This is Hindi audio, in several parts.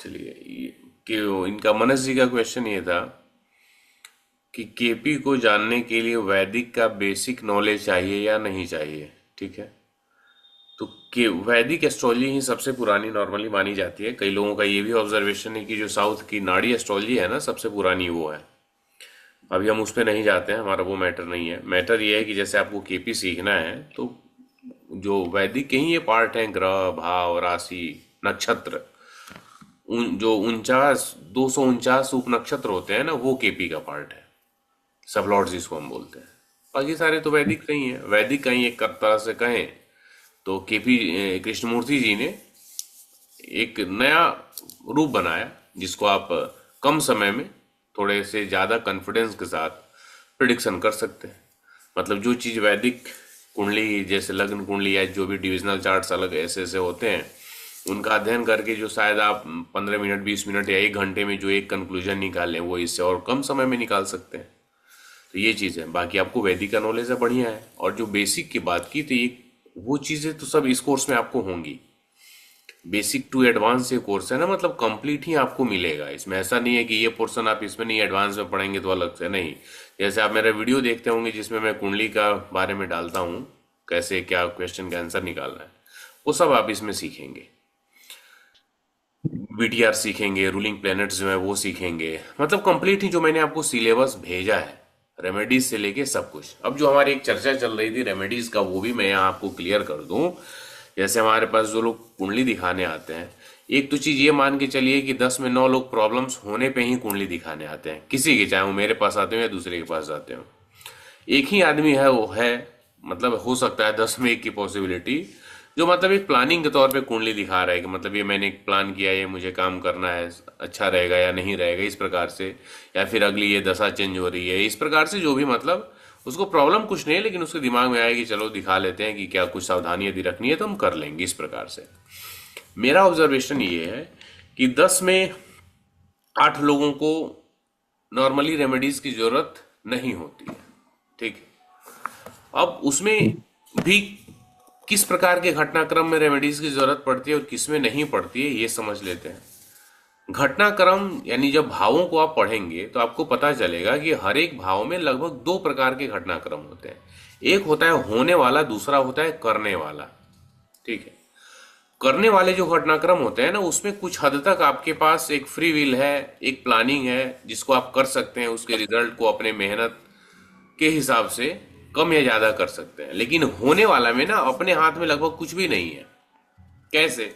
चलिए कि इनका मनस जी का क्वेश्चन ये था कि केपी को जानने के लिए वैदिक का बेसिक नॉलेज चाहिए या नहीं चाहिए। ठीक है, तो कि वैदिक एस्ट्रोलॉजी ही सबसे पुरानी नॉर्मली मानी जाती है। कई लोगों का ये भी ऑब्जर्वेशन है कि जो साउथ की नाड़ी एस्ट्रोलॉजी है ना, सबसे पुरानी वो है। अभी हम उस पर नहीं जाते हैं, हमारा वो मैटर नहीं है। मैटर ये है कि जैसे आपको केपी सीखना है तो जो वैदिक के ही ये पार्ट हैं, ग्रह भाव राशि नक्षत्र, उन जो 249 उप नक्षत्र होते हैं ना, वो केपी का पार्ट है। सब लॉर्ड्स जिसको हम बोलते हैं। बाकी सारे तो वैदिक का ही है। वैदिक का ही एक तरह से कहें तो केपी कृष्णमूर्ति जी ने एक नया रूप बनाया, जिसको आप कम समय में थोड़े से ज़्यादा कॉन्फिडेंस के साथ प्रिडिक्शन कर सकते हैं। मतलब जो चीज़ वैदिक कुंडली जैसे लग्न कुंडली या जो भी डिविजनल चार्ट्स अलग ऐसे ऐसे होते हैं, उनका अध्ययन करके जो शायद आप 15 मिनट 20 मिनट या 1 घंटे में जो एक कंक्लूजन निकालें, वो इससे और कम समय में निकाल सकते हैं। तो ये चीज़ है। बाकी आपको वैदिक का नॉलेज है, बढ़िया है। और जो बेसिक की बात की, तो ये वो चीज़ें तो सब इस कोर्स में आपको होंगी। बेसिक टू एडवांस ये कोर्स है ना, मतलब कंप्लीट ही आपको मिलेगा। इसमें ऐसा नहीं है कि ये पोर्शन आप इसमें नहीं, एडवांस में पढ़ेंगे तो अलग से नहीं। जैसे आप मेरा वीडियो देखते होंगे जिसमें मैं कुंडली का बारे में डालता हूँ, कैसे क्या क्वेश्चन का आंसर निकालना है, वो सब आप इसमें सीखेंगे। बीटीआर सीखेंगे, रूलिंग प्लैनेट्स जो है वो सीखेंगे। मतलब कंप्लीट ही जो मैंने आपको सिलेबस भेजा है, रेमेडीज से लेके सब कुछ। अब जो हमारी एक चर्चा चल रही थी रेमेडीज का, वो भी मैं यहाँ आपको क्लियर कर दूं। जैसे हमारे पास जो लोग कुंडली दिखाने आते हैं, एक तो चीज ये मान के चलिए कि 10 में 9 लोग प्रॉब्लम्स होने पे ही कुंडली दिखाने आते हैं, किसी के, चाहे वो मेरे पास आते हो या दूसरे के पास जाते हो। एक ही आदमी है, वो है, मतलब हो सकता है 10 में 1 की पॉसिबिलिटी, जो मतलब एक प्लानिंग के तौर पे कुंडली दिखा रहा है कि मतलब ये मैंने एक प्लान किया, ये मुझे काम करना है, अच्छा रहेगा या नहीं रहेगा, इस प्रकार से। या फिर अगली ये दशा चेंज हो रही है, इस प्रकार से। जो भी मतलब उसको प्रॉब्लम कुछ नहीं है, लेकिन उसके दिमाग में आया कि चलो दिखा लेते हैं कि क्या कुछ सावधानी यदि रखनी है तो हम कर लेंगे, इस प्रकार से। मेरा ऑब्जर्वेशन ये है कि 10 में 8 लोगों को नॉर्मली रेमेडीज की जरूरत नहीं होती है। ठीक है, अब उसमें भी किस प्रकार के घटनाक्रम में रेमेडीज की जरूरत पड़ती है और किस में नहीं पड़ती है, ये समझ लेते हैं। घटनाक्रम यानी जब भावों को आप पढ़ेंगे तो आपको पता चलेगा कि हर एक भाव में लगभग 2 प्रकार के घटनाक्रम होते हैं। एक होता है होने वाला, दूसरा होता है करने वाला। ठीक है, करने वाले जो घटनाक्रम होते हैं ना, उसमें कुछ हद तक आपके पास एक फ्री विल है, एक प्लानिंग है, जिसको आप कर सकते हैं, उसके रिजल्ट को अपने मेहनत के हिसाब से कम या ज्यादा कर सकते हैं। लेकिन होने वाला में ना अपने हाथ में लगभग कुछ भी नहीं है। कैसे?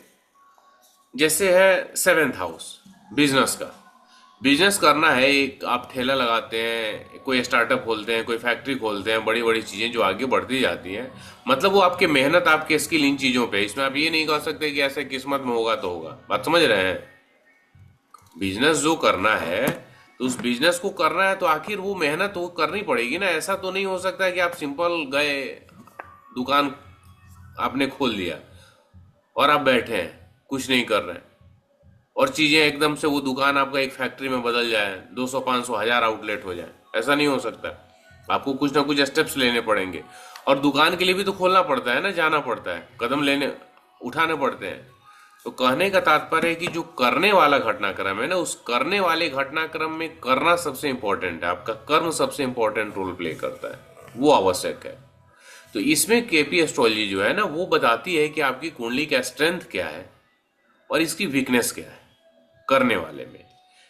जैसे है 7th हाउस, बिजनेस का। बिजनेस करना है, एक आप ठेला लगाते हैं, कोई स्टार्टअप खोलते हैं, कोई फैक्ट्री खोलते हैं, बड़ी बड़ी चीजें जो आगे बढ़ती जाती हैं। मतलब वो आपके मेहनत, आपके स्किल, इन चीजों पे। इसमें आप ये नहीं कह सकते कि ऐसे किस्मत में होगा तो होगा। बात समझ रहे हैं? बिजनेस जो करना है, तो उस बिजनेस को करना है तो आखिर वो मेहनत वो करनी पड़ेगी ना। ऐसा तो नहीं हो सकता है कि आप सिंपल गए, दुकान आपने खोल दिया और आप बैठे हैं, कुछ नहीं कर रहे हैं, और चीजें एकदम से वो दुकान आपका एक फैक्ट्री में बदल जाए, 200 500 1000 आउटलेट हो जाए। ऐसा नहीं हो सकता। आपको कुछ ना कुछ स्टेप्स लेने पड़ेंगे। और दुकान के लिए भी तो खोलना पड़ता है ना, जाना पड़ता है, कदम लेने उठाने पड़ते हैं। तो कहने का तात्पर्य है कि जो करने वाला घटनाक्रम है ना, उस करने वाले घटनाक्रम में करना सबसे इंपॉर्टेंट है। आपका कर्म सबसे इंपॉर्टेंट रोल प्ले करता है, वो आवश्यक है। तो इसमें केपी एस्ट्रोलॉजी जो है ना, वो बताती है कि आपकी कुंडली का स्ट्रेंथ क्या है और इसकी वीकनेस क्या है करने वाले में।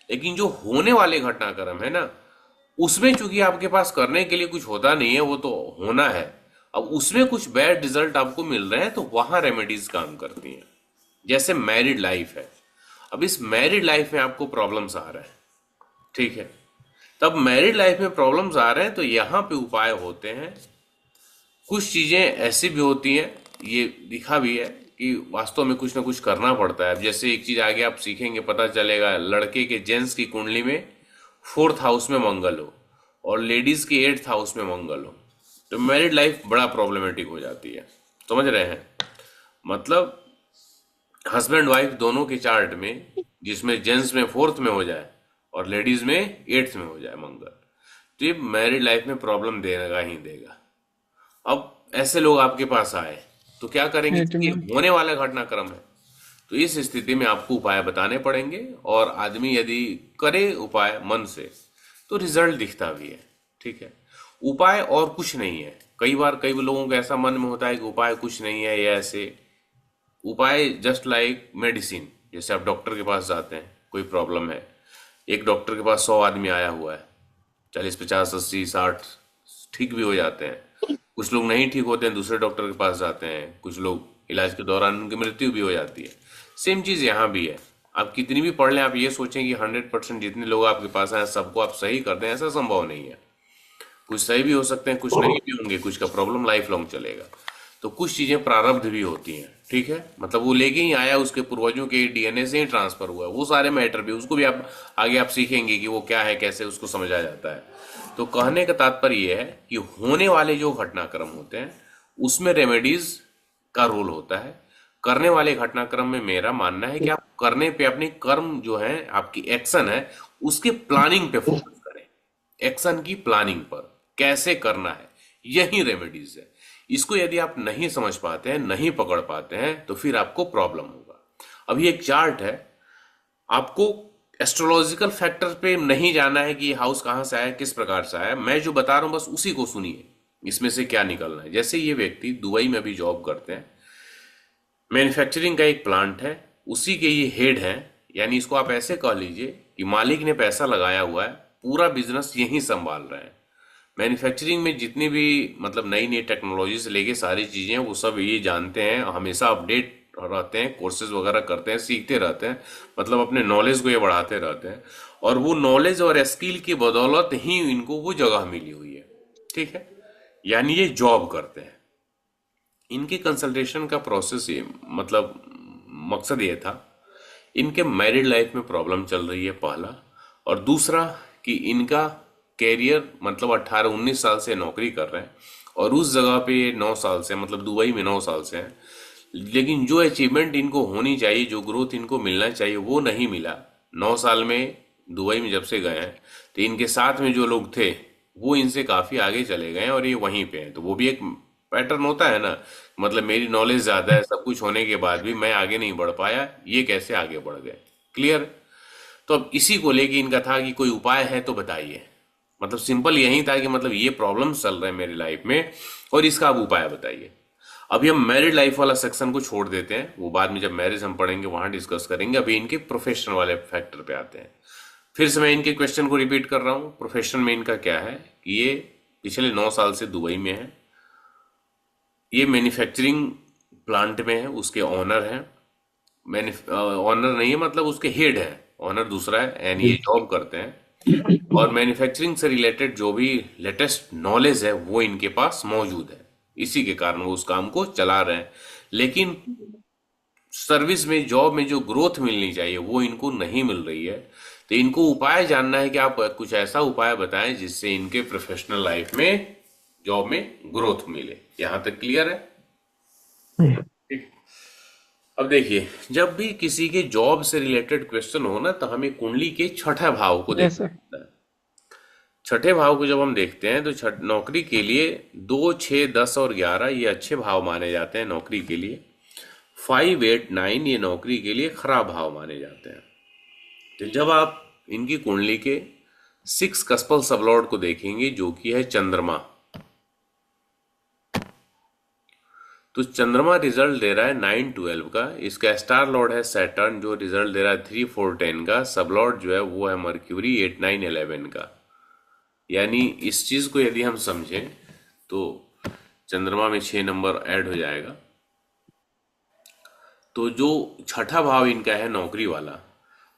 लेकिन जो होने वाले घटनाक्रम है ना, उसमें चूंकि आपके पास करने के लिए कुछ होता नहीं है, वो तो होना है। अब उसमें कुछ बैड रिजल्ट आपको मिल रहे हैं, तो वहां रेमेडीज काम करती हैं। जैसे मैरिड लाइफ है, अब इस मैरिड लाइफ में आपको प्रॉब्लम्स आ रहे हैं। ठीक है, तब मैरिड लाइफ में प्रॉब्लम्स आ रहे हैं तो यहाँ पे उपाय होते हैं। कुछ चीजें ऐसी भी होती हैं, ये दिखा भी है कि वास्तव में कुछ ना कुछ करना पड़ता है। अब जैसे एक चीज आगे आप सीखेंगे, पता चलेगा, लड़के के जेंट्स की कुंडली में 4th हाउस में मंगल हो और लेडीज के 8th हाउस में मंगल हो, तो मैरिड लाइफ बड़ा प्रॉब्लमेटिक हो जाती है। समझ रहे हैं? मतलब हस्बैंड वाइफ दोनों के चार्ट में, जिसमें जेंट्स में 4th में हो जाए और लेडीज में 8th में हो जाए मंगल, तो ये मैरिड लाइफ में प्रॉब्लम देगा ही देगा। अब ऐसे लोग आपके पास आए तो क्या करेंगे, नेगेटिव क्योंकि में। होने वाला घटनाक्रम है। तो इस स्थिति में आपको उपाय बताने पड़ेंगे, और आदमी यदि करे उपाय मन से तो रिजल्ट दिखता भी है। ठीक है, उपाय और कुछ नहीं है। कई बार कई लोगों को ऐसा मन में होता है कि उपाय कुछ नहीं है, या ऐसे उपाय जस्ट लाइक मेडिसिन। जैसे आप डॉक्टर के पास जाते हैं, कोई प्रॉब्लम है, एक डॉक्टर के पास 100 आदमी आया हुआ है, 40 50 80 60 ठीक भी हो जाते हैं। कुछ लोग नहीं ठीक होते हैं, दूसरे डॉक्टर के पास जाते हैं, कुछ लोग इलाज के दौरान उनकी मृत्यु भी हो जाती है। सेम चीज यहाँ भी है। आप कितनी भी पढ़ लें, आप ये सोचें कि 100% जितने लोग आपके पास आए सबको आप सही कर दें, ऐसा संभव नहीं है। कुछ सही भी हो सकते हैं, कुछ नहीं भी होंगे, कुछ का प्रॉब्लम लाइफ लॉन्ग चलेगा। तो कुछ चीजें प्रारब्ध भी होती हैं। ठीक है, मतलब वो लेके ही आया, उसके पूर्वजों के डीएनए से ही ट्रांसफर हुआ है, वो सारे मैटर भी, उसको भी आप आगे आप सीखेंगे कि वो क्या है, कैसे उसको समझा जाता है। तो कहने का तात्पर्य यह है कि होने वाले जो घटनाक्रम होते हैं उसमें रेमेडीज का रोल होता है। करने वाले घटनाक्रम में मेरा मानना है कि आप करने पे, अपने कर्म जो है, आपकी एक्शन है, उसके प्लानिंग पे फोकस करें। एक्शन की प्लानिंग पर, कैसे करना है, यही रेमेडीज है। इसको यदि आप नहीं समझ पाते हैं, नहीं पकड़ पाते हैं, तो फिर आपको प्रॉब्लम होगा। अभी एक चार्ट है, आपको एस्ट्रोलॉजिकल फैक्टर पे नहीं जाना है कि ये हाउस कहाँ से आया, किस प्रकार से आया। मैं जो बता रहा हूं बस उसी को सुनिए, इसमें से क्या निकलना है। जैसे ये व्यक्ति दुबई में भी जॉब करते हैं, मैन्युफैक्चरिंग का एक प्लांट है, उसी के ये हेड हैं। यानी इसको आप ऐसे कह लीजिए कि मालिक ने पैसा लगाया हुआ है, पूरा बिजनेस यही संभाल रहे हैं। मैन्युफैक्चरिंग में जितनी भी मतलब नई नई टेक्नोलॉजी से लेके सारी चीजें, वो सब ये जानते हैं, हमेशा अपडेट रहते हैं, कोर्सेज वगैरह करते हैं, सीखते रहते हैं, मतलब अपने नॉलेज को ये बढ़ाते रहते हैं। और वो नॉलेज और स्किल की बदौलत ही इनको वो जगह मिली हुई है। ठीक है, यानी ये जॉब करते हैं। इनके कंसल्टेशन का प्रोसेस ये, मतलब मकसद ये था, इनके मैरिड लाइफ में प्रॉब्लम चल रही है पहला, और दूसरा कि इनका कैरियर, मतलब 18 19 साल से नौकरी कर रहे हैं और उस जगह पे ये 9 साल से, मतलब दुबई में 9 साल से हैं, लेकिन जो अचीवमेंट इनको होनी चाहिए, जो ग्रोथ इनको मिलना चाहिए, वो नहीं मिला। 9 साल में दुबई में जब से गए हैं, तो इनके साथ में जो लोग थे वो इनसे काफी आगे चले गए हैं और ये वहीं पे हैं। तो वो भी एक पैटर्न होता है ना, मतलब मेरी नॉलेज ज्यादा है, सब कुछ होने के बाद भी मैं आगे नहीं बढ़ पाया, ये कैसे आगे बढ़ गए। क्लियर। तो अब इसी को लेके इनका था कि कोई उपाय है तो बताइए। मतलब सिंपल यही था कि मतलब ये प्रॉब्लम चल रहे हैं मेरी लाइफ में और इसका आप उपाय बताइए। अभी हम मैरिड लाइफ वाला सेक्शन को छोड़ देते हैं, वो बाद में जब मैरिज हम पढ़ेंगे वहां डिस्कस करेंगे। अभी इनके प्रोफेशन वाले फैक्टर पे आते हैं। फिर से मैं इनके क्वेश्चन को रिपीट कर रहा हूँ। प्रोफेशन में इनका क्या है कि ये पिछले 9 साल से दुबई में है, ये मैन्युफैक्चरिंग प्लांट में है, उसके ऑनर हैं। ऑनर नहीं है, मतलब उसके हेड है, ऑनर दूसरा है, यानी ये जॉब करते हैं। और मैन्युफैक्चरिंग से रिलेटेड जो भी लेटेस्ट नॉलेज है वो इनके पास मौजूद है, इसी के कारण वो उस काम को चला रहे हैं। लेकिन सर्विस में, जॉब में जो ग्रोथ मिलनी चाहिए वो इनको नहीं मिल रही है। तो इनको उपाय जानना है कि आप कुछ ऐसा उपाय बताएं जिससे इनके प्रोफेशनल लाइफ में, जॉब में ग्रोथ मिले। यहां तक क्लियर है? ठीक। अब देखिए, जब भी किसी के जॉब से रिलेटेड क्वेश्चन हो ना, तो हमें कुंडली के छठे भाव को यस देखना सर। होता है। छठे भाव को जब हम देखते हैं तो नौकरी के लिए 2 6 10 और 11 ये अच्छे भाव माने जाते हैं नौकरी के लिए। 5 8 9 ये नौकरी के लिए खराब भाव माने जाते हैं। तो जब आप इनकी कुंडली के 6 कस्पल सबलॉर्ड को देखेंगे, जो कि है चंद्रमा, तो चंद्रमा रिजल्ट दे रहा है 9 12 का। इसका स्टार लॉर्ड है सैटर्न, जो रिजल्ट दे रहा है 3 4 10 का। सब लॉर्ड जो है वो है मर्क्यूरी 8 9 11 का। यानी इस चीज को यदि हम समझें तो चंद्रमा में 6 नंबर ऐड हो जाएगा। तो जो छठा भाव इनका है नौकरी वाला,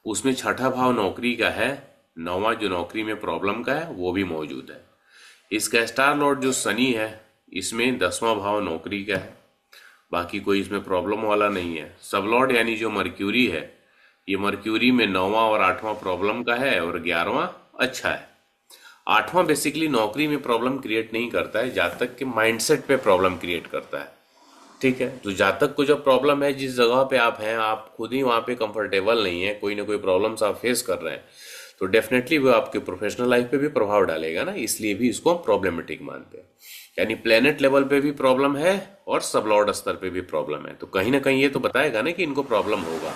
उसमें छठा भाव नौकरी का है, नौवां जो नौकरी में प्रॉब्लम का है वो भी मौजूद है। इसका स्टार लॉर्ड जो शनि है, इसमें 10वां भाव नौकरी का है, बाकी कोई इसमें प्रॉब्लम वाला नहीं है। सब लॉर्ड यानी जो मर्क्यूरी है, ये मर्क्यूरी में 9वां और 8वां प्रॉब्लम का है और 11वां अच्छा है। 8वां बेसिकली नौकरी में प्रॉब्लम क्रिएट नहीं करता है, जातक के माइंडसेट पे प्रॉब्लम क्रिएट करता है। ठीक है, तो जातक को जब प्रॉब्लम है, जिस जगह पे आप हैं, आप खुद ही वहां पे कंफर्टेबल नहीं है, कोई ना कोई प्रॉब्लम्स आप फेस कर रहे हैं, तो डेफिनेटली वो आपके प्रोफेशनल लाइफ पे भी प्रभाव डालेगा ना, इसलिए भी इसको हम प्रॉब्लमेटिक मानते हैं। यानी प्लेनेट लेवल पे भी प्रॉब्लम है और सबलॉर्ड स्तर पे भी प्रॉब्लम है, तो कहीं ना कहीं ये तो बताएगा ना कि इनको प्रॉब्लम होगा।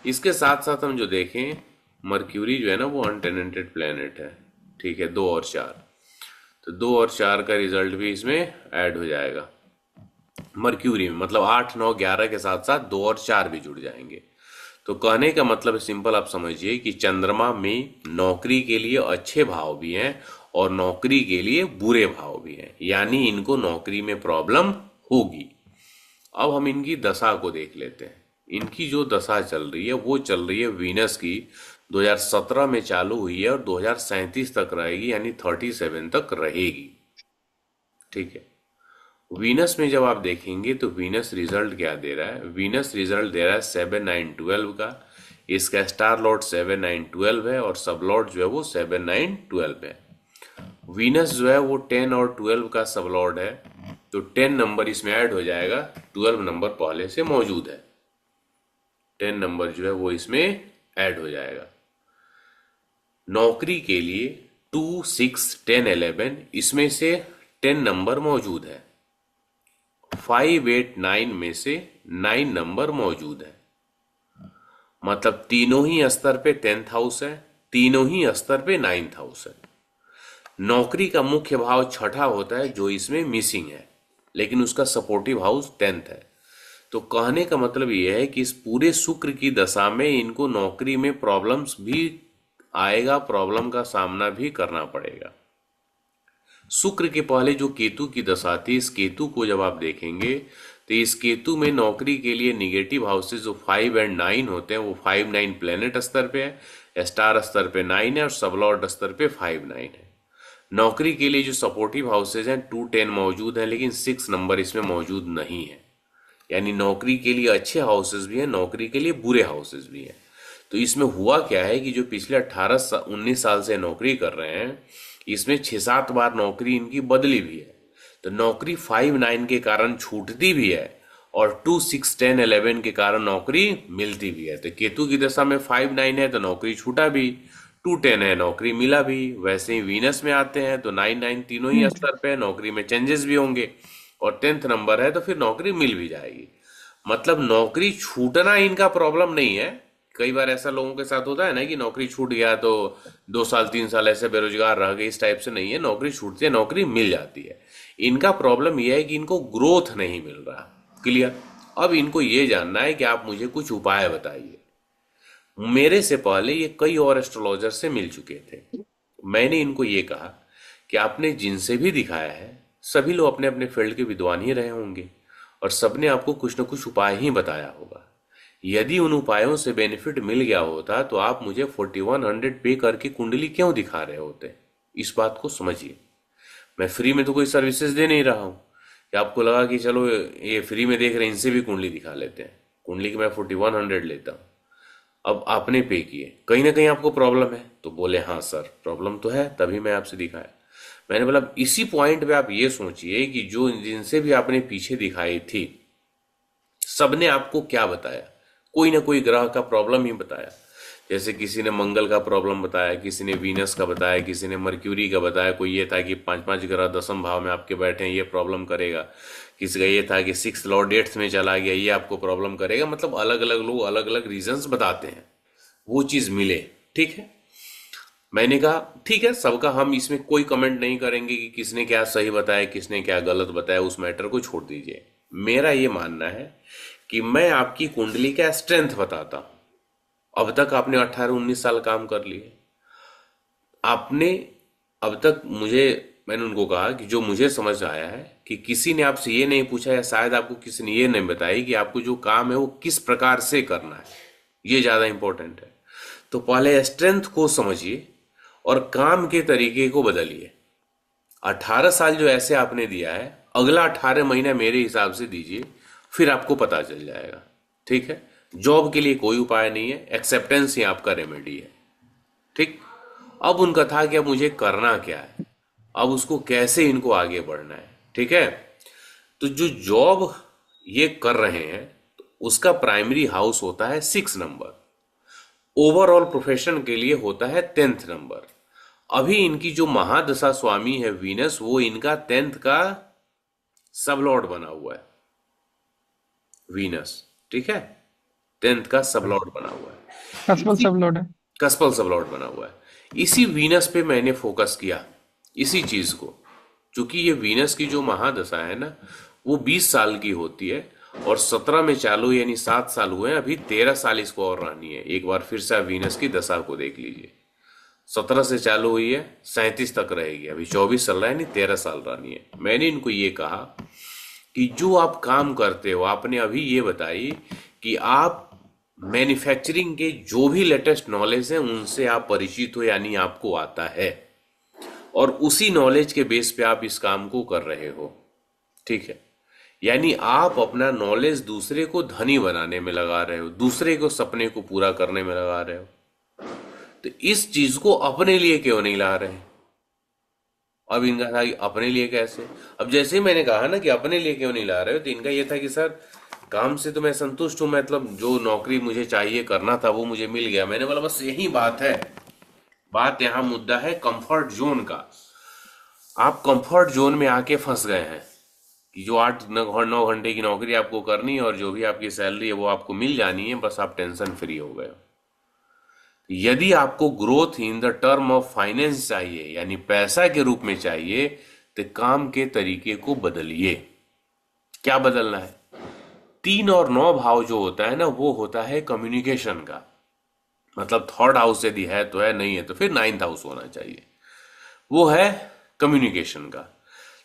इसके साथ साथ हम जो देखें, मर्क्यूरी जो है ना वो अनटेनेंटेड प्लेनेट है, ठीक है, 2 और 4, तो 2 और 4 का रिजल्ट भी इसमें ऐड हो जाएगा मर्क्यूरी में, मतलब 8, 9, 11 के साथ साथ 2 और 4 भी जुड़ जाएंगे। तो कहने का मतलब सिंपल आप समझिए कि चंद्रमा में नौकरी के लिए अच्छे भाव भी हैं और नौकरी के लिए बुरे भाव भी हैं, यानी इनको नौकरी में प्रॉब्लम होगी। अब हम इनकी दशा को देख लेते हैं। इनकी जो दशा चल रही है वो चल रही है वीनस की, 2017 में चालू हुई है और 2037 तक रहेगी, यानी 37 तक रहेगी, ठीक है। वीनस में जब आप देखेंगे तो वीनस रिजल्ट क्या दे रहा है, वीनस रिजल्ट दे रहा है 7, 9, 12 का। इसका स्टार लॉर्ड 7, 9, 12 है और सब लॉर्ड जो है वो 7, 9, 12 है। वीनस जो है वो 10 और 12 का सब लॉर्ड है, तो 10 नंबर इसमें ऐड हो जाएगा, 12 नंबर पहले से मौजूद है, 10 नंबर जो है वो इसमें ऐड हो जाएगा। नौकरी के लिए 2, 6, 10, 11 इसमें से 10 नंबर मौजूद है, 5, 8, 9 में से 9 नंबर मौजूद है, मतलब तीनों ही स्तर पे 10th हाउस है, तीनों ही स्तर पे 9th हाउस है। नौकरी का मुख्य भाव छठा होता है जो इसमें मिसिंग है, लेकिन उसका सपोर्टिव हाउस 10th है। तो कहने का मतलब यह है कि इस पूरे शुक्र की दशा में इनको नौकरी में प्रॉब्लम्स भी आएगा, प्रॉब्लम का सामना भी करना पड़ेगा। शुक्र के पहले जो केतु की दशा थी, इस केतु को जब आप देखेंगे तो इस केतु में नौकरी के लिए निगेटिव हाउसेज जो 5 और 9 होते हैं वो 5, 9 प्लेनेट स्तर पे है, स्टार स्तर पे 9 है और सबलॉर्ड स्तर पे 5, 9 है। नौकरी के लिए जो सपोर्टिव हाउसेज हैं 2, 10 मौजूद हैं, लेकिन 6 नंबर इसमें मौजूद नहीं है। यानी नौकरी के लिए अच्छे हाउसेज भी हैं, नौकरी के लिए बुरे हाउसेज भी हैं। तो इसमें हुआ क्या है कि जो पिछले 19 साल से नौकरी कर रहे हैं, इसमें 6-7 बार नौकरी इनकी बदली भी है। तो नौकरी 5, 9 के कारण छूटती भी है और 2, 6, 10, 11 के कारण नौकरी मिलती भी है। तो केतु की दशा में 5, 9 है तो नौकरी छूटा भी, 2, 10 है नौकरी मिला भी। वैसे ही वीनस में आते हैं तो 9, 9 तीनों ही स्तर पे है, नौकरी में चेंजेस भी होंगे, और 10th नंबर है तो फिर नौकरी मिल भी जाएगी। मतलब नौकरी छूटना इनका प्रॉब्लम नहीं है। कई बार ऐसा लोगों के साथ होता है ना कि नौकरी छूट गया तो 2 साल 3 साल ऐसे बेरोजगार रह गए, इस टाइप से नहीं है। नौकरी छूटती है, नौकरी मिल जाती है। इनका प्रॉब्लम यह है कि इनको ग्रोथ नहीं मिल रहा। क्लियर। अब इनको ये जानना है कि आप मुझे कुछ उपाय बताइए। मेरे से पहले ये कई और एस्ट्रोलॉजर से मिल चुके थे। मैंने इनको ये कहा कि आपने जिनसे भी दिखाया है सभी लोग अपने अपने फील्ड के विद्वान ही रहे होंगे और सबने आपको कुछ न कुछ उपाय ही बताया होगा। यदि उन उपायों से बेनिफिट मिल गया होता तो आप मुझे 4100 पे करके कुंडली क्यों दिखा रहे होते? इस बात को समझिए। मैं फ्री में तो कोई सर्विसेज दे नहीं रहा हूं कि आपको लगा कि चलो ये फ्री में देख रहे हैं इनसे भी कुंडली दिखा लेते हैं। कुंडली की मैं 4100 लेता हूँ। अब आपने पे किए, कहीं ना कहीं आपको प्रॉब्लम है, तो बोले हाँ सर प्रॉब्लम तो है, तभी मैं आपसे दिखाया। मैंने बोला इसी पॉइंट पे आप ये सोचिए कि जो जिनसे भी आपने पीछे दिखाई थी सबने आपको क्या बताया? कोई ना कोई ग्रह का प्रॉब्लम ही बताया। जैसे किसी ने मंगल का प्रॉब्लम बताया, किसी ने वीनस का बताया, किसी ने मर्क्यूरी का बताया। कोई ये था कि 5-5 ग्रह 10th भाव में आपके बैठे हैं, ये प्रॉब्लम करेगा। किसी का ये था कि 6 लॉर्ड 8th में चला गया, ये आपको प्रॉब्लम करेगा। मतलब अलग अलग लोग अलग अलग रीजंस बताते हैं, वो चीज मिले। ठीक है, मैंने कहा ठीक है सबका, हम इसमें कोई कमेंट नहीं करेंगे कि किसने क्या सही बताया किसने क्या गलत बताया, उस मैटर को छोड़ दीजिए। मेरा ये मानना है कि मैं आपकी कुंडली का स्ट्रेंथ बताता हूं। अब तक आपने 18-19 साल काम कर लिए, आपने अब तक मुझे, मैंने उनको कहा कि जो मुझे समझ आया है कि किसी ने आपसे ये नहीं पूछा या शायद आपको किसी ने ये नहीं बताई कि आपको जो काम है वो किस प्रकार से करना है, ये ज्यादा इंपॉर्टेंट है। तो पहले स्ट्रेंथ को समझिए और काम के तरीके को बदलिए। 18 साल जो ऐसे आपने दिया है, अगला 18 महीना मेरे हिसाब से दीजिए, फिर आपको पता चल जाएगा। ठीक है, जॉब के लिए कोई उपाय नहीं है, एक्सेप्टेंस ही आपका रेमेडी है। ठीक। अब उनका था कि अब मुझे करना क्या है, अब उसको कैसे इनको आगे बढ़ना है। ठीक है, तो जो जॉब ये कर रहे हैं तो उसका प्राइमरी हाउस होता है 6 नंबर। ओवरऑल प्रोफेशन के लिए होता है 10th नंबर। अभी इनकी जो महादशा स्वामी है वीनस, वो इनका 10th का सबलॉर्ड बना हुआ है वीनस, ठीक है, 10th का सबलॉर्ड बना हुआ है। कस्बल इसी सब लोड है। कस्पल सबलॉर्ड बना हुआ है। इसी वीनस पे मैंने फोकस किया, इसी चीज को, क्योंकि ये वीनस की जो महादशा है ना, वो 20 साल की होती है और 17 में चालू, यानी 7 साल हुए हैं, अभी 13 साल इसको और रहनी है। एक बार फिर से आप वीनस की दशा को देख लीजिए, 17 से चालू हुई है, 37 तक रहेगी, अभी 24 चल रहा है, नहीं 13 साल रहनी है। मैंने इनको ये कहा कि जो आप काम करते हो, आपने अभी ये बताई कि आप मैन्युफैक्चरिंग के जो भी लेटेस्ट नॉलेज है उनसे आप परिचित हो, यानी आपको आता है, और उसी नॉलेज के बेस पे आप इस काम को कर रहे हो, ठीक है। यानी आप अपना नॉलेज दूसरे को धनी बनाने में लगा रहे हो, दूसरे को सपने को पूरा करने में लगा रहे हो। तो इस चीज को अपने लिए क्यों नहीं ला रहे? अब इनका था कि अपने लिए कैसे? अब जैसे ही मैंने कहा ना कि अपने लिए क्यों नहीं ला रहे हो, तो इनका ये था कि सर काम से तो मैं संतुष्ट हूं, मतलब जो नौकरी मुझे चाहिए करना था वो मुझे मिल गया। मैंने बोला बस यही बात है, बात यहाँ मुद्दा है कंफर्ट जोन का। आप कंफर्ट जोन में आके फंस गए हैं कि जो 8 9 घंटे की नौकरी आपको करनी है और जो भी आपकी सैलरी है वो आपको मिल जानी है, बस आप टेंशन फ्री हो गए हो। यदि आपको growth in the term of finance चाहिए, यानी पैसा के रूप में चाहिए, तो काम के तरीके को बदलिए। क्या बदलना है? 3 और 9 भाव जो होता है ना, वो होता है कम्युनिकेशन का। मतलब थर्ड हाउस यदि है तो है, नहीं है तो फिर 9th हाउस होना चाहिए, वो है कम्युनिकेशन का।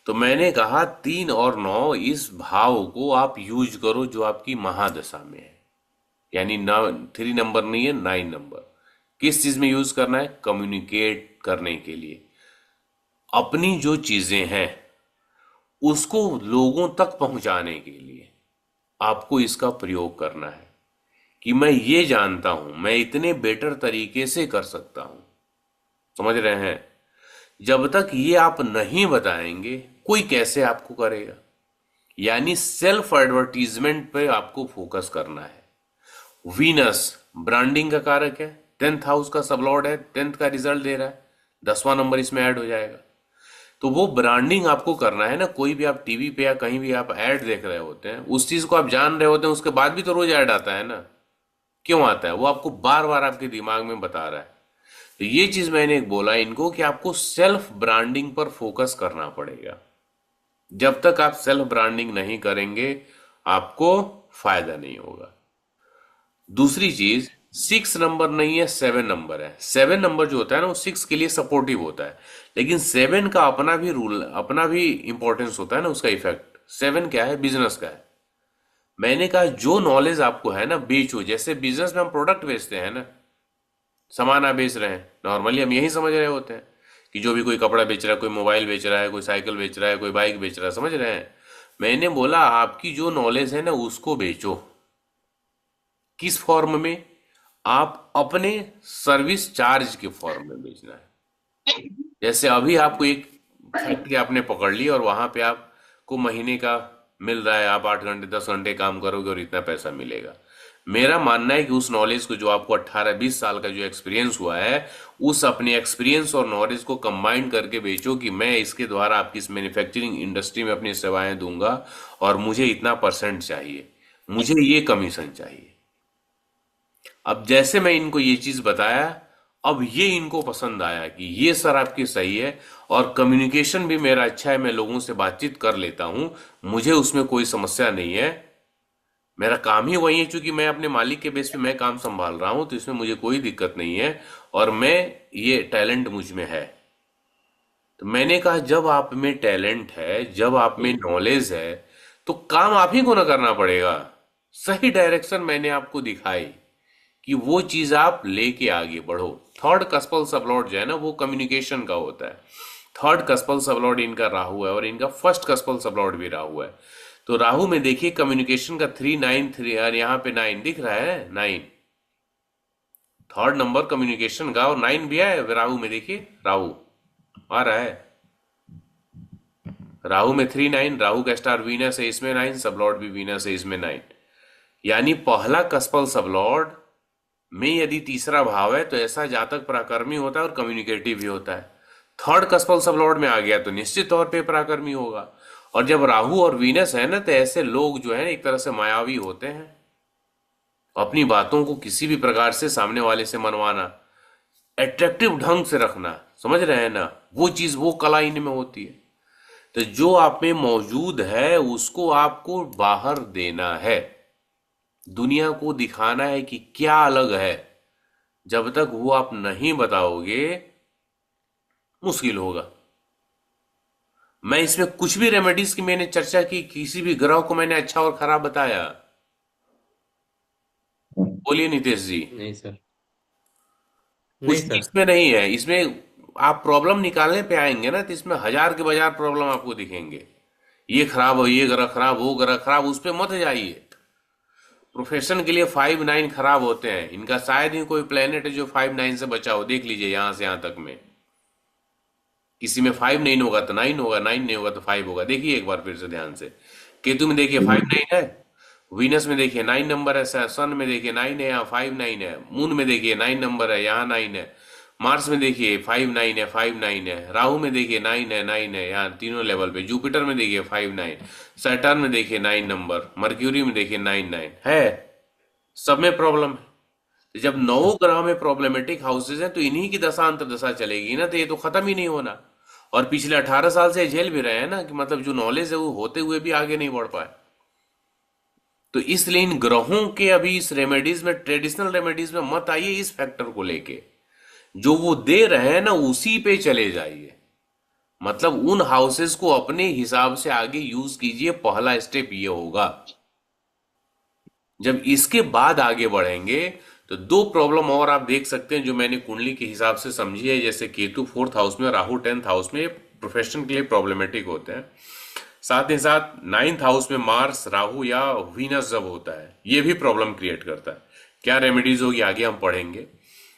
तो मैंने कहा 3 और 9 इस भाव को आप यूज करो जो आपकी महादशा में है, यानी 3 नंबर नहीं है, 9 नंबर। किस चीज में यूज करना है? कम्युनिकेट करने के लिए। अपनी जो चीजें हैं उसको लोगों तक पहुंचाने के लिए आपको इसका प्रयोग करना है कि मैं ये जानता हूं, मैं इतने बेटर तरीके से कर सकता हूं। समझ रहे हैं? जब तक ये आप नहीं बताएंगे, कोई कैसे आपको करेगा? यानी सेल्फ एडवर्टीजमेंट पे आपको फोकस करना है। वीनस ब्रांडिंग का कारक है, 10th हाउस का सबलॉर्ड है, 10th का रिजल्ट दे रहा है, 10वां नंबर इसमें ऐड हो जाएगा। तो वो ब्रांडिंग आपको करना है ना। कोई भी आप टीवी पे या कहीं भी आप ऐड देख रहे होते हैं, उस चीज को आप जान रहे होते हैं, उसके बाद भी तो रोज ऐड आता है ना। क्यों आता है? वो आपको बार बार आपके दिमाग में बता रहा है। तो ये चीज मैंने एक बोला इनको कि आपको सेल्फ ब्रांडिंग पर फोकस करना पड़ेगा। जब तक आप सेल्फ ब्रांडिंग नहीं करेंगे, आपको फायदा नहीं होगा। दूसरी चीज, 6 नंबर नहीं है, 7 नंबर है। 7 नंबर जो होता है ना, वो 6 के लिए सपोर्टिव होता है, लेकिन 7 का अपना भी रूल, अपना भी इंपॉर्टेंस होता है ना, उसका इफेक्ट। 7 क्या है? बिजनेस का है। मैंने कहा जो नॉलेज आपको है ना, बेचो। जैसे बिजनेस में हम प्रोडक्ट बेचते हैं ना, सामान आप बेच रहे हैं, नॉर्मली हम यही समझ रहे होते हैं कि जो भी कोई कपड़ा बेच रहा है, कोई मोबाइल बेच रहा है, कोई साइकिल बेच रहा है, कोई बाइक बेच रहा है, समझ रहे हैं। मैंने बोला आपकी जो नॉलेज है ना, उसको बेचो। किस फॉर्म में? आप अपने सर्विस चार्ज के फॉर्म में बेचना है। जैसे अभी आपको एक फैक्ट्री आपने पकड़ ली और वहां पे आपको महीने का मिल रहा है, आप 8 घंटे 10 घंटे काम करोगे और इतना पैसा मिलेगा। मेरा मानना है कि उस नॉलेज को, जो आपको 18 20 साल का जो एक्सपीरियंस हुआ है, उस अपने एक्सपीरियंस और नॉलेज को कंबाइन करके बेचो कि मैं इसके द्वारा आपकी इस मैन्युफैक्चरिंग इंडस्ट्री में अपनी सेवाएं दूंगा और मुझे इतना परसेंट चाहिए, मुझे ये कमीशन चाहिए। अब जैसे मैं इनको ये चीज बताया, अब ये इनको पसंद आया कि ये सर आपकी सही है, और कम्युनिकेशन भी मेरा अच्छा है, मैं लोगों से बातचीत कर लेता हूं, मुझे उसमें कोई समस्या नहीं है। मेरा काम ही वही है, क्योंकि मैं अपने मालिक के बेस पे मैं काम संभाल रहा हूं, तो इसमें मुझे कोई दिक्कत नहीं है, और मैं, ये टैलेंट मुझ में है। तो मैंने कहा जब आप में टैलेंट है, जब आप में नॉलेज है, तो काम आप ही को ना करना पड़ेगा। सही डायरेक्शन मैंने आपको दिखाई कि वो चीज आप लेके आगे बढ़ो। थर्ड कस्पल सबलॉर्ड जो है ना, वो कम्युनिकेशन का होता है। थर्ड कस्पल सबलॉर्ड इनका राहु है, और इनका फर्स्ट कस्पल सबलॉर्ड भी राहु है। तो राहु में देखिए कम्युनिकेशन का 3 9 3, और यहाँ पे 9 दिख रहा है, 9 थर्ड नंबर कम्युनिकेशन का, और 9 भी है राहु में। देखिए राहु आ रहा है, राहु में 3 9, राहु का स्टार वीनस है, इसमें 9, सबलॉर्ड भी वीनस है, इसमें 9। यानी पहला कस्पल सबलॉर्ड में यदि तीसरा भाव है तो ऐसा जातक पराक्रमी होता है और कम्युनिकेटिव भी होता है। थर्ड कस्पल सब लॉर्ड में आ गया तो निश्चित तौर पे पराक्रमी होगा। और जब राहु और वीनस है ना, तो ऐसे लोग जो है ना एक तरह से मायावी होते हैं। अपनी बातों को किसी भी प्रकार से सामने वाले से मनवाना, अट्रैक्टिव ढंग से रखना, समझ रहे हैं ना, वो चीज वो कला इनमें होती है। तो जो आप में मौजूद है उसको आपको बाहर देना है, दुनिया को दिखाना है कि क्या अलग है। जब तक वो आप नहीं बताओगे मुश्किल होगा। मैं इसमें कुछ भी रेमेडीज की मैंने चर्चा की, किसी भी ग्रह को मैंने अच्छा और खराब बताया? बोलिए नितेश जी। नहीं सर। नहीं कुछ भी सर। इसमें नहीं है। इसमें आप प्रॉब्लम निकालने पे आएंगे ना, तो इसमें हजार के बाजार प्रॉब्लम आपको दिखेंगे। ये खराब हो, ये ग्रह खराब, वो ग्रह खराब, उस पे मत जाइए। प्रोफेशन के लिए 5 9 खराब होते हैं। इनका शायद ही कोई प्लेनेट है जो 5 9 से बचा हो। देख लीजिए यहां से यहां तक में, किसी में 5 9 होगा तो 9 होगा, 9 नहीं होगा तो 5 होगा। देखिए एक बार फिर से ध्यान से, केतु में देखिए 5 9 है, वीनस में देखिए 9 नंबर है, सन में देखिए 9 है, यहाँ 5 9 है, मून में देखिए 9 नंबर है, यहाँ 9 है, मार्स में देखिए 5 9 है, 5 9 है, राहु में देखिए 9 है यहाँ तीनों लेवल पे, जुपिटर में देखिए 5 9, सैटर्न में देखिए 9 नंबर, मर्क्यूरी में देखिए 9 9 है। सब में प्रॉब्लम है। तो जब नौ ग्रह में प्रॉब्लमेटिक हाउसेज हैं तो इन्हीं की दशा अंतर्दशा चलेगी ना, तो ये तो खत्म ही नहीं होना। और पिछले 18 साल से झेल भी रहे हैं ना, कि मतलब जो नॉलेज है वो होते हुए भी आगे नहीं बढ़ पाए। तो इसलिए इन ग्रहों के अभी इस रेमेडीज में, ट्रेडिशनल रेमेडीज में मत आइए। इस फैक्टर को लेके जो वो दे रहे हैं ना उसी पे चले जाइए। मतलब उन हाउसेस को अपने हिसाब से आगे यूज कीजिए। पहला स्टेप ये होगा। जब इसके बाद आगे बढ़ेंगे तो दो प्रॉब्लम और आप देख सकते हैं जो मैंने कुंडली के हिसाब से समझी है। जैसे केतु 4th हाउस में, राहु 10th हाउस में, प्रोफेशन के लिए प्रॉब्लमेटिक होते हैं। साथ ही साथ 9th हाउस में मार्स, राहु या वीनस जब होता है, ये भी प्रॉब्लम क्रिएट करता है। क्या रेमेडीज होगी आगे हम पढ़ेंगे।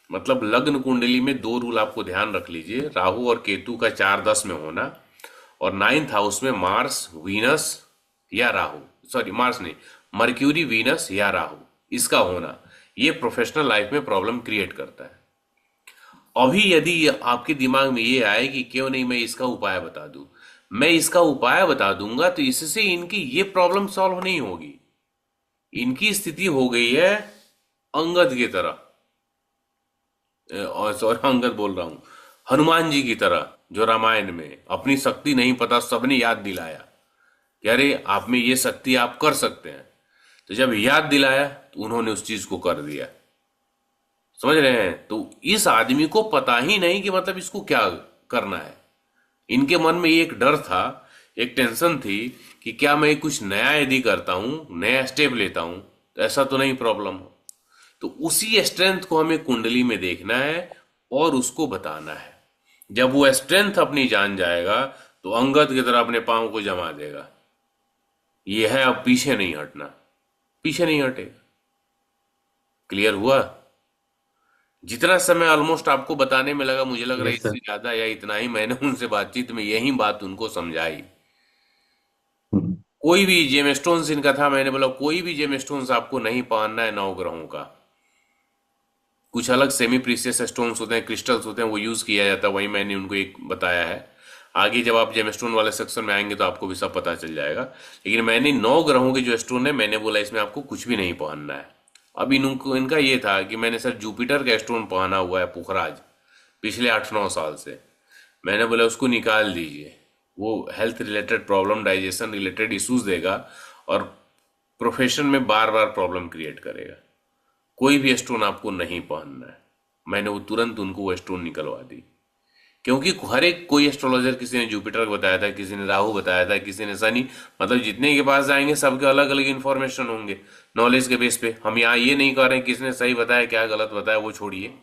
मतलब लग्न कुंडली में दो रूल आपको ध्यान रख लीजिए। राहु और केतु का 4 10 में होना, और 9th हाउस में मार्स, वीनस या राहु, सॉरी मार्स नहीं, मर्क्यूरी, वीनस या राहु, इसका होना, ये प्रोफेशनल लाइफ में प्रॉब्लम क्रिएट करता है। अभी यदि आपके दिमाग में ये आए कि क्यों नहीं मैं इसका उपाय बता दूं, मैं इसका उपाय बता दूंगा, तो इससे इनकी ये प्रॉब्लम सॉल्व नहीं होगी। इनकी स्थिति हो गई है अंगद की तरह, और सॉरी अंगद बोल रहा हूं, हनुमान जी की तरह, जो रामायण में अपनी शक्ति नहीं पता सबने याद दिलाया कि अरे आप में ये शक्ति, आप कर सकते हैं। तो जब याद दिलाया तो उन्होंने उस चीज को कर दिया। समझ रहे हैं? तो इस आदमी को पता ही नहीं कि मतलब इसको क्या करना है। इनके मन में एक डर था, एक टेंशन थी कि क्या मैं कुछ नया यदि करता हूं, नया स्टेप लेता हूं, तो ऐसा तो नहीं प्रॉब्लम हो। तो उसी स्ट्रेंथ को हमें कुंडली में देखना है और उसको बताना है। जब वो स्ट्रेंथ अपनी जान जाएगा तो अंगद की तरह अपने पांव को जमा देगा। ये है, अब पीछे नहीं हटना, पीछे नहीं हटेगा। क्लियर हुआ? जितना समय ऑलमोस्ट आपको बताने में लगा, मुझे लग रहा है यस सर। इससे ज्यादा या इतना ही मैंने उनसे बातचीत में यही बात उनको समझाई। कोई भी जेम स्टोन्स इनका था, मैंने बोला कोई भी जेम स्टोन्स आपको नहीं पहनना है नौ ग्रहों का। कुछ अलग सेमी प्रीशियस स्टोन्स होते हैं, क्रिस्टल्स होते हैं, वो यूज किया जाता है, वही मैंने उनको एक बताया है। आगे जब आप जेम स्टोन वाले सेक्शन में आएंगे तो आपको भी सब पता चल जाएगा। लेकिन मैंने 9 ग्रहों के जो स्टोन है, मैंने बोला इसमें आपको कुछ भी नहीं पहनना है। अब इनको इनका ये था कि मैंने सर जुपिटर का स्टोन पहना हुआ है, पुखराज, पिछले 8 9 साल से। मैंने बोला उसको निकाल दीजिए, वो health related problem, digestion related issues देगा और प्रोफेशन में बार बार प्रॉब्लम क्रिएट करेगा। कोई भी स्टोन आपको नहीं पहनना है। मैंने वो तुरंत उनको वो स्टोन निकलवा दी। क्योंकि हर एक, कोई एस्ट्रोलॉजर, किसी ने जुपिटर बताया था, किसी ने राहु बताया था, किसी ने शनि, मतलब जितने के पास जाएंगे सबके अलग अलग इन्फॉर्मेशन होंगे नॉलेज के बेस पे। हम यहाँ ये नहीं कर रहे हैं किसने सही बताया क्या गलत बताया, वो छोड़िए।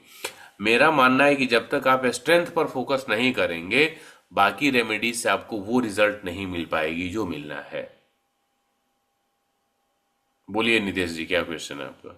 मेरा मानना है कि जब तक आप स्ट्रेंथ पर फोकस नहीं करेंगे, बाकी रेमेडीज से आपको वो रिजल्ट नहीं मिल पाएगी जो मिलना है। बोलिए नितेश जी, क्या क्वेश्चन है आपका?